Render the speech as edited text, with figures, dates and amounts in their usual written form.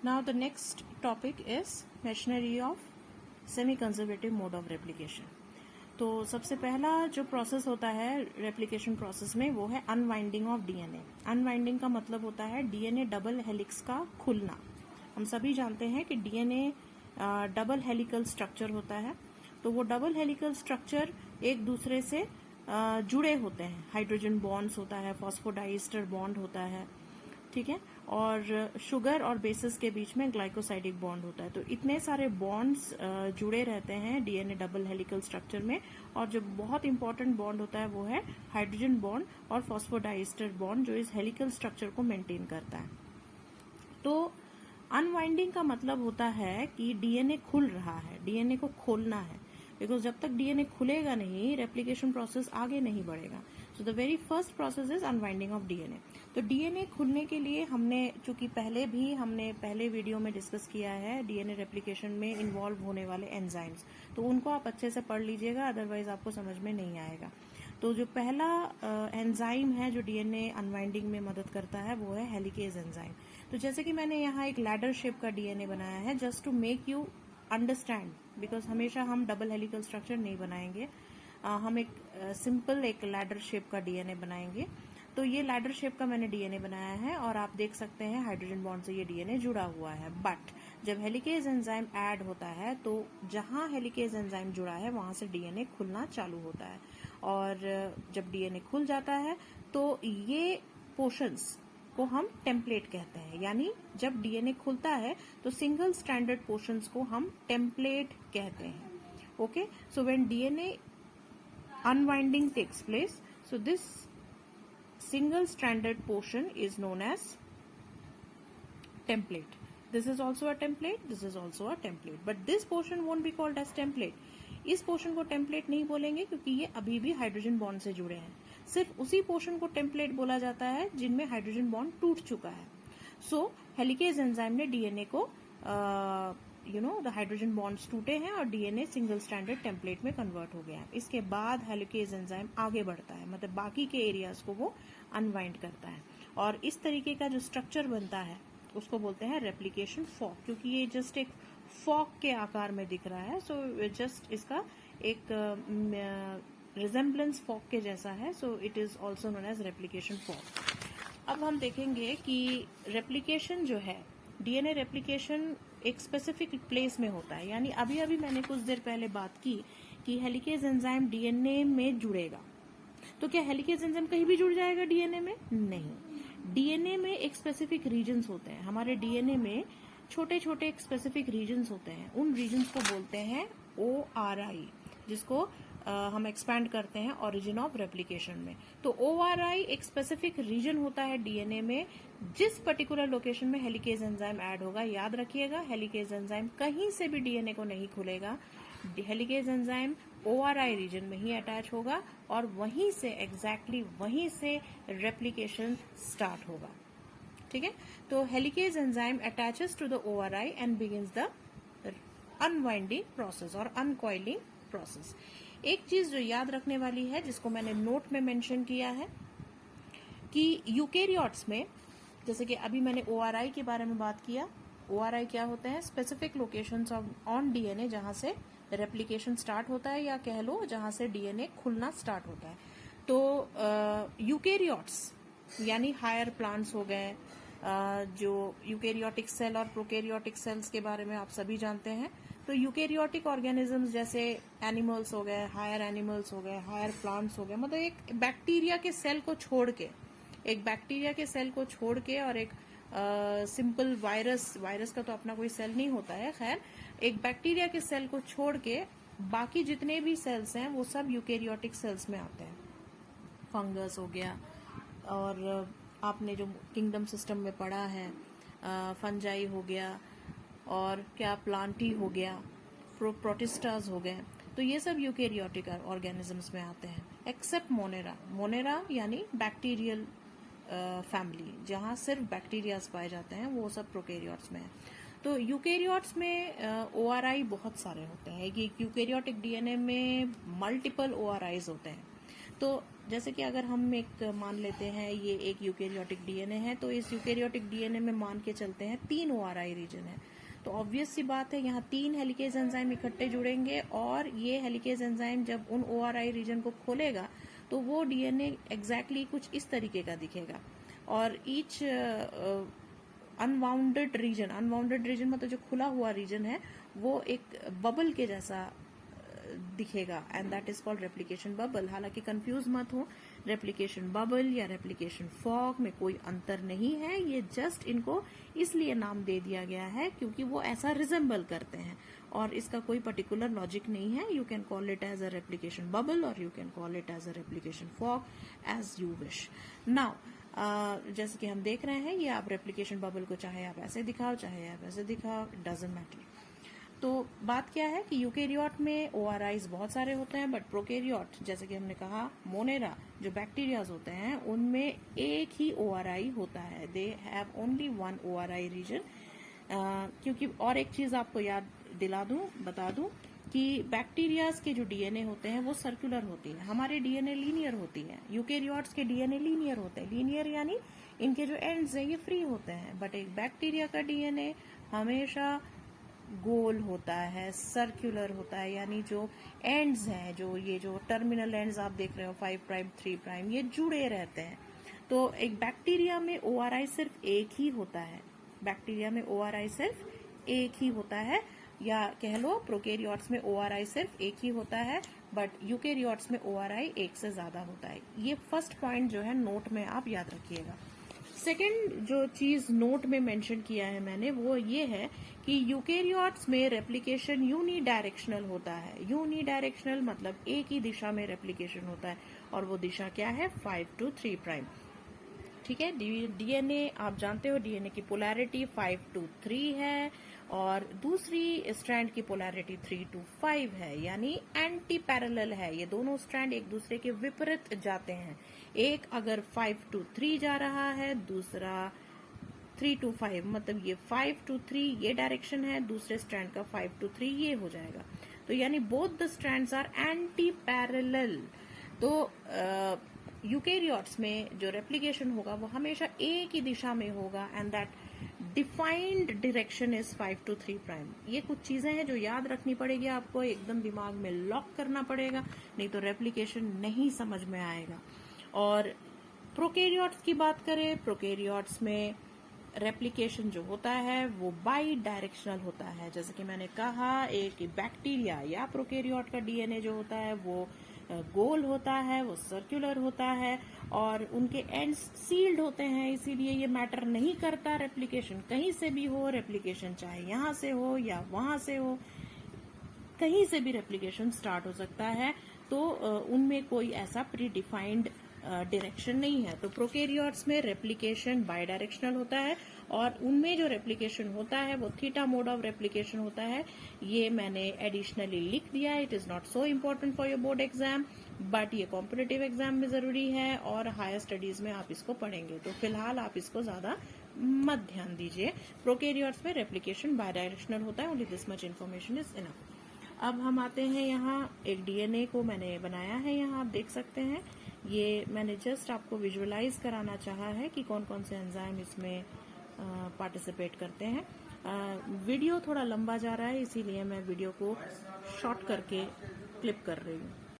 Now the next topic is machinery of semi-conservative mode of replication. तो सबसे पहला जो प्रोसेस होता है रेप्लिकेशन प्रोसेस में वो है अनवाइंडिंग ऑफ डीएनए. अनवाइंडिंग का मतलब होता है डीएनए डबल हेलिक्स का खुलना. हम सभी जानते हैं कि डीएनए डबल हेलिकल स्ट्रक्चर होता है. तो वो डबल हेलिकल स्ट्रक्चर एक दूसरे से जुड़े होते हैं. हाइड्रोजन बॉन्ड्स होता है, फॉस्फोडाइस्टर बॉन्ड होता है, ठीक है, और शुगर और बेसिस के बीच में ग्लाइकोसाइडिक बॉन्ड होता है. तो इतने सारे बॉन्ड्स जुड़े रहते हैं डीएनए डबल हेलिकल स्ट्रक्चर में. और जो बहुत इंपॉर्टेंट बॉन्ड होता है वो है हाइड्रोजन बॉन्ड और फॉस्फोडाइस्टर बॉन्ड, जो इस हेलिकल स्ट्रक्चर को मेंटेन करता है. तो अनवाइंडिंग का मतलब होता है कि डीएनए खुल रहा है, डीएनए को खोलना है. बिकॉज जब तक डीएनए खुलेगा नहीं, रेप्लिकेशन प्रोसेस आगे नहीं बढ़ेगा. So the very first process is unwinding of DNA. तो डीएनए खुलने के लिए हमने, चूंकि हमने पहले वीडियो में डिस्कस किया है डीएनए रेप्लिकेशन में इन्वॉल्व होने वाले एंजाइम्स, तो उनको आप अच्छे से पढ़ लीजिएगा, अदरवाइज आपको समझ में नहीं आएगा. तो जो पहला एंजाइम है जो डीएनए अनवाइंडिंग में मदद करता है वो है हेलिकेज एंजाइम. तो जैसे कि मैंने यहाँ एक लैडर शेप का डीएनए बनाया है just to make you understand, because हमेशा हम डबल हेलिकल स्ट्रक्चर नहीं बनाएंगे. हम एक सिंपल एक लैडर शेप का डीएनए बनाएंगे. तो ये लैडर शेप का मैंने डीएनए बनाया है और आप देख सकते हैं हाइड्रोजन बॉन्ड से ये डीएनए जुड़ा हुआ है. बट जब हेलिकेज एंजाइम ऐड होता है तो जहां हेलिकेज एंजाइम जुड़ा है वहां से डीएनए खुलना चालू होता है. और जब डीएनए खुल जाता है तो ये पोर्शंस को हम टेम्पलेट कहते हैं. यानी जब डीएनए खुलता है तो सिंगल स्ट्रैंडर्ड पोर्शंस को हम टेम्पलेट कहते हैं. Okay, so when DNA unwinding takes place, so this single stranded portion is known as template. This is also a template, this is also a template, but this portion won't be called as template. इस portion को template नहीं बोलेंगे क्योंकि ये अभी भी hydrogen bond से जुड़े हैं. सिर्फ उसी पोर्शन को टेम्पलेट बोला जाता है जिनमें हाइड्रोजन बॉन्ड टूट चुका है. सो हेलिकेज एंजाइम ने डीएनए को द हाइड्रोजन बॉन्ड्स टूटे हैं और डीएनए सिंगल स्टैंडर्ड टेम्पलेट में कन्वर्ट हो गया है. इसके बाद हेलिकेज एंजाइम आगे बढ़ता है, मतलब बाकी के एरियाज को वो अनवाइंड करता है. और इस तरीके का जो स्ट्रक्चर बनता है उसको बोलते हैं रेप्लिकेशन फॉर्क, क्योंकि ये जस्ट एक फॉर्क के आकार में दिख रहा है. सो जस्ट इसका एक रिजेम्बलेंस फॉर्क के जैसा है. So it is also known as replication fork. अब हम देखेंगे कि रेप्लिकेशन जो है, डीएनए रेप्लिकेशन एक स्पेसिफिक प्लेस में होता है. यानी अभी अभी मैंने कुछ देर पहले बात की कि हेलिकेज एंजाइम डीएनए में जुड़ेगा. तो क्या हेलिकेज एंजाइम कहीं भी जुड़ जाएगा डीएनए में? नहीं. डीएनए में एक स्पेसिफिक रीजन्स होते हैं. हमारे डीएनए में छोटे छोटे एक स्पेसिफिक रीजन्स होते हैं. उन रीजन्स को बोलते हैं ORI, जिसको हम एक्सपैंड करते हैं ओरिजिन ऑफ रेप्लिकेशन में. तो ORI एक स्पेसिफिक रीजन होता है डीएनए में जिस पर्टिकुलर लोकेशन में हेलिकेज एंजाइम ऐड होगा. याद रखिएगा, हेलिकेज एंजाइम कहीं से भी डीएनए को नहीं खुलेगा. हेलिकेज एंजाइम ORI रीजन में ही अटैच होगा और वहीं से एग्जैक्टली वहीं से रेप्लिकेशन स्टार्ट होगा. ठीक है, तो helicase enzyme attaches to the ORI and begins the unwinding process और अनकॉइलिंग प्रोसेस. एक चीज जो याद रखने वाली है, जिसको मैंने नोट में मेंशन किया है, कि यूकेरियोट्स में, जैसे कि अभी मैंने ORI के बारे में बात किया. ORI क्या होते हैं? स्पेसिफिक लोकेशंस ऑन डीएनए जहां से रेप्लिकेशन स्टार्ट होता है, या कह लो जहां से डीएनए खुलना स्टार्ट होता है. तो यूकेरियोट्स यानी हायर प्लांट्स हो गए, जो यूकेरियोटिक सेल और प्रोकैरियोटिक सेल्स के बारे में आप सभी जानते हैं. तो यूकेरियोटिक ऑर्गेनिजम्स जैसे एनिमल्स हो गए, हायर एनिमल्स हो गए, हायर प्लांट्स हो गए, मतलब एक बैक्टीरिया के सेल को छोड़ के, और एक सिंपल वायरस का तो अपना कोई सेल नहीं होता है, खैर एक बैक्टीरिया के सेल को छोड़ के बाकी जितने भी सेल्स हैं वो सब यूकेरियोटिक सेल्स में आते हैं. फंगस हो गया, और आपने जो किंगडम सिस्टम में पढ़ा है, फंजाई हो गया, और क्या प्लांटी हो गया, प्रोटिस्टास हो गए. तो ये सब यूकेरियोटिक ऑर्गेनिजम्स में आते हैं, एक्सेप्ट मोनेरा यानी बैक्टीरियल फैमिली, जहां सिर्फ बैक्टीरियाज पाए जाते हैं, वो सब प्रोकैरियोट्स में है. तो यूकेरियोट्स में ORI बहुत सारे होते हैं. यूकेरियोटिक डीएनए में मल्टीपल ORIs होते हैं. तो जैसे कि अगर हम एक मान लेते हैं ये एक यूकेरियोटिक डीएनए है, तो इस यूकेरियोटिक डीएनए में मान के चलते हैं 3 ओआरआई रीजन है। तो ऑब्वियस सी बात है यहाँ 3 हेलिकेज एंजाइम इकट्ठे जुड़ेंगे और ये हेलिकेज एंजाइम जब उन ओआरआई रीजन को खोलेगा तो वो डीएनए एग्जैक्टली कुछ इस तरीके का दिखेगा। और ईच अनबाउंडेड रीजन मतलब जो खुला हुआ रीजन है वो एक बबल के जैसा दिखेगा and that is called replication bubble. हालांकि कंफ्यूज मत हो, रेप्लिकेशन बबल या रेप्लिकेशन फॉग में कोई अंतर नहीं है, ये जस्ट इनको इसलिए नाम दे दिया गया है क्योंकि वो ऐसा रिजेंबल करते हैं और इसका कोई पर्टिकुलर लॉजिक नहीं है। You can call it as a replication bubble और you can call it as a replication fog as you wish. Now जैसे कि हम देख रहे हैं ये आप रेप्लिकेशन बबल को चाहे आप ऐसे दिखाओ चाहे आप ऐसे दिखाओ, इट डजंट मैटर। तो बात क्या है कि यूकेरियोट में ओआरआईज बहुत सारे होते हैं, बट प्रोकैरियोट जैसे कि हमने कहा मोनेरा जो बैक्टीरियाज होते हैं उनमें एक ही ओआरआई होता है, they have only one ORI region. क्योंकि और एक चीज आपको याद बता दूं कि बैक्टीरियाज के जो डीएनए होते हैं वो सर्कुलर होती है, हमारे डीएनए लीनियर होती है। यूकेरियोट्स के डीएनए लीनियर होते हैं, लीनियर यानी इनके जो एंड्स हैं ये फ्री होते हैं, बट एक बैक्टीरिया का डीएनए हमेशा गोल होता है, सर्कुलर होता है, यानी जो एंड्स हैं, जो टर्मिनल एंड्स आप देख रहे हो 5 प्राइम 3 प्राइम, ये जुड़े रहते हैं। तो एक बैक्टीरिया में ओआरआई सिर्फ एक ही होता है, बैक्टीरिया में ओआरआई सिर्फ एक ही होता है, या कह लो प्रोकैरियोट्स में ओआरआई सिर्फ एक ही होता है, बट यूकेरियोट्स में ओआरआई एक से ज्यादा होता है। ये फर्स्ट पॉइंट जो है नोट में आप याद रखिएगा। सेकेंड जो चीज नोट में मेंशन किया है मैंने वो ये है कि यूकेरियोट्स में रेप्लिकेशन यूनिडायरेक्शनल होता है। यूनिडायरेक्शनल मतलब एक ही दिशा में रेप्लिकेशन होता है और वो दिशा क्या है 5 to 3 प्राइम। ठीक है, डीएनए आप जानते हो डीएनए की पोलैरिटी 5 to 3 है और दूसरी स्ट्रैंड की पोलैरिटी 3 to 5 है, यानी एंटी पैरेलल है। ये दोनों स्ट्रैंड एक दूसरे के विपरीत जाते हैं। एक अगर 5 to 3 जा रहा है, दूसरा 3 to 5, मतलब ये 5 to 3 ये डायरेक्शन है, दूसरे स्ट्रैंड का 5 to 3 ये हो जाएगा। तो यानी both the strands are anti parallel. तो यूकेरियोट्स में जो रेप्लिकेशन होगा वो हमेशा एक ही दिशा में होगा and that defined direction is 5 to 3 prime. ये कुछ चीजें हैं जो याद रखनी पड़ेगी, आपको एकदम दिमाग में लॉक करना पड़ेगा, नहीं तो रेप्लिकेशन नहीं समझ में आएगा। और प्रोकैरियोट्स की बात करें, प्रोकैरियोट्स में रेप्लिकेशन जो होता है वो बाई डायरेक्शनल होता है। जैसे कि मैंने कहा एक बैक्टीरिया या प्रोकैरियोट का डीएनए जो होता है वो गोल होता है, वो सर्कुलर होता है और उनके एंड्स सील्ड होते हैं, इसीलिए ये मैटर नहीं करता रेप्लिकेशन कहीं से भी हो, रेप्लिकेशन चाहे यहाँ से हो या वहां से हो, कहीं से भी रेप्लिकेशन स्टार्ट हो सकता है। तो उनमें कोई ऐसा प्री डिफाइंड डायरेक्शन नहीं है। तो प्रोकैरियोट्स में रेप्लिकेशन बाई डायरेक्शनल होता है और उनमें जो रेप्लिकेशन होता है वो थीटा मोड ऑफ रेप्लिकेशन होता है। ये मैंने एडिशनली लिख दिया है, it is not so important for your board exam, but ये कॉम्पिटिटिव एग्जाम में जरूरी है और हायर स्टडीज में आप इसको पढ़ेंगे, तो फिलहाल आप इसको ज्यादा मत ध्यान दीजिए। प्रोकैरियोट्स में रेप्लिकेशन बाई डायरेक्शनल होता है, only this much information is enough. अब हम आते हैं यहाँ एक डीएनए को मैंने बनाया है, यहाँ आप देख सकते हैं। ये मैंने जस्ट आपको विजुअलाइज कराना चाहा है कि कौन कौन से एंजाइम इसमें पार्टिसिपेट करते हैं। वीडियो थोड़ा लंबा जा रहा है इसीलिए मैं वीडियो को शॉर्ट करके क्लिप कर रही हूँ।